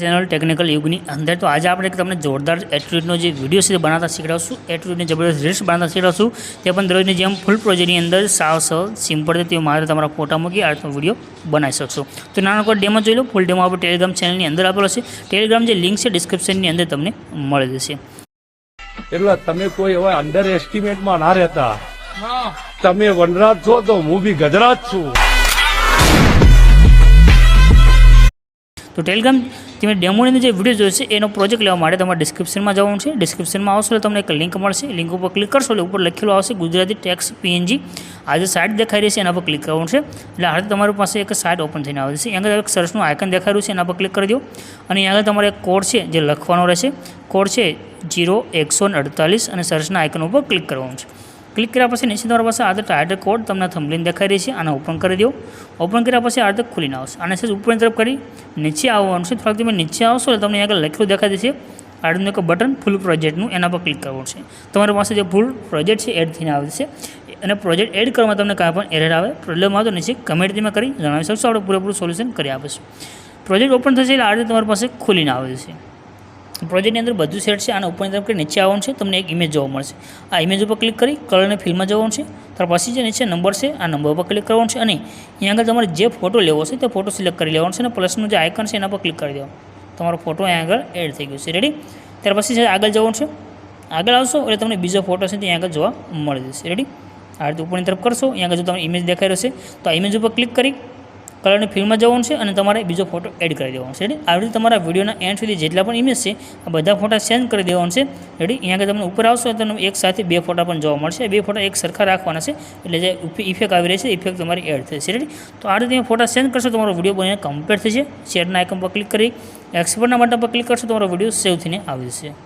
Channel technical યુગની અંદર તો આજે આપણે તમને જોરદાર એટ્રીબ્યુટનો જે વિડીયો છે તે બનાવતા શીખડાવશું. એટ્રીબ્યુટની જબરદસ્ત રીલ્સ બનાવતા શીખડાવશું. તે પણ દરરોજની જેમ ફૂલ પ્રોજેક્ટની અંદર સાવ સિમ્પલ તે મારે તમારા ફોટા મૂકી આ રીતનો વિડીયો બનાવી શકશો. તો નાનો ડેમો જોઈ લો. ફૂલ ડેમો આપણે ટેલિગ્રામ ચેનલની અંદર આપેલો છે. ટેલિગ્રામ જે લિંક છે ડિસ્ક્રિપ્શનની અંદર તમને મળી જશે. એટલે તમે કોઈ હવે અંડર એસ્ટિમેટમાં ના રહેતા. તમે વનરાજ છો તો હું બી ગજરાજ છું. તો ટેલિગ્રામ તમે ડેમોની અંદર જે વિડીયો જોઈશે એનો પ્રોજેક્ટ લેવા માટે તમારે ડિસ્ક્રિપ્શનમાં જવાનું છે. ડિસ્ક્રિપ્શનમાં આવશો એટલે તમને એક લિંક મળશે. લિંક ઉપર ક્લિક કરશો એટલે ઉપર લખેલું આવશે ગુજરાતી ટેક્સ PNG. આ જે સાઇટ દેખાઈ રહી છે એના પર ક્લિક કરવાનું છે. એટલે હાલ તમારી પાસે એક સાઇટ ઓપન થઈને આવે છે. અહીંયા આગળ એક સર્ચનું આઇકન દેખાઈ રહ્યું છે એના પર ક્લિક કરી દો અને અહીંયા આગળ તમારે એક કોડ છે જે લખવાનો રહેશે. કોડ છે 0148 અને સર્ચના આઇકન ઉપર ક્લિક કરવાનું છે. ક્લિક કર્યા પછી નીચે તમારી પાસે આ ટાઇટલ કોડ તમને થંબનેલ દેખાઈ રહી છે. આને ઓપન કરી દો. ઓપન કર્યા પછી આ રીતે ખુલીને આવશે. આને છે ઉપરની તરફ કરી નીચે આવવાનું છે. થોડાક તમે નીચે આવશો એટલે તમને આગળ લખેલું દેખાઈ દેશે આ રીતનું એક બટન ફૂલ પ્રોજેક્ટનું એના પર ક્લિક કરવાનું છે. તમારી પાસે જે ફૂલ પ્રોજેક્ટ છે એડ થઈને આવે છે અને પ્રોજેક્ટ એડ કરવામાં તમને કાંઈ પણ એરર આવે પ્રોબ્લેમ આવે તો નીચે કમેન્ટ તમે કરી જણાવી શકશો. આપણે પૂરેપૂરું સોલ્યુશન કરી આપીશું. પ્રોજેક્ટ ઓપન થશે એટલે આ રીતે તમારી પાસે ખુલીને આવે છે. પ્રોજેક્ટની અંદર બધું સેટ છે. આને ઉપરની તરફ કરી નીચે આવવાનું છે. તમને એક ઇમેજ જોવા મળશે. આ ઇમેજ ઉપર ક્લિક કરી કલરને ફિલ્મમાં જવાનું છે. ત્યાર પછી જે નીચે નંબર છે આ નંબર પર ક્લિક કરવાનું છે અને અહીંયા આગળ તમારે જે ફોટો લેવો છે તે ફોટો સિલેક્ટ કરી લેવાનો છે અને પ્લસનું જે આઇકન છે એના પર ક્લિક કરી દેવાનું. તમારો ફોટો અહીંયા આગળ એડ થઈ ગયો છે. રેડી? ત્યાર પછી છે આગળ જવાનું છે. આગળ આવશો એટલે તમને બીજો ફોટો છે તે અહીંયા આગળ જોવા મળી જશે. રેડી? આ રીતે ઉપરની તરફ કરશો અહીંયા આગળ જો તમને ઇમેજ દેખાઈ રહેશે તો આ ઇમેજ ઉપર ક્લિક કરી કલરની ફિલ્મમાં જવાનું છે અને તમારે બીજો ફોટો એડ કરી દેવાનો છે. રેડી? આવી રીતે તમારા વિડીયોના એન્ડ સુધી જેટલા પણ ઇમેજ છે આ બધા ફોટા સેન્ડ કરી દેવાનું છે. રેડી? અહીંયા આગળ તમને ઉપર આવશો તો તમને એક સાથે બે ફોટા પણ જોવા મળશે. બે ફોટા એક સરખા રાખવાના છે એટલે જે ઇફેક્ટ આવી રહી છે ઇફેક્ટ તમારી એડ થશે. રેડી? તો આ રીતે તમે ફોટા સેન્ડ કરશો તમારો વિડીયો બનીને કમ્પ્લીટ થશે. શેરના આઇકન પર ક્લિક કરી એક્સપોર્ટના બટન પર ક્લિક કરશો તમારો વિડીયો સેવ થઈને આવી જશે.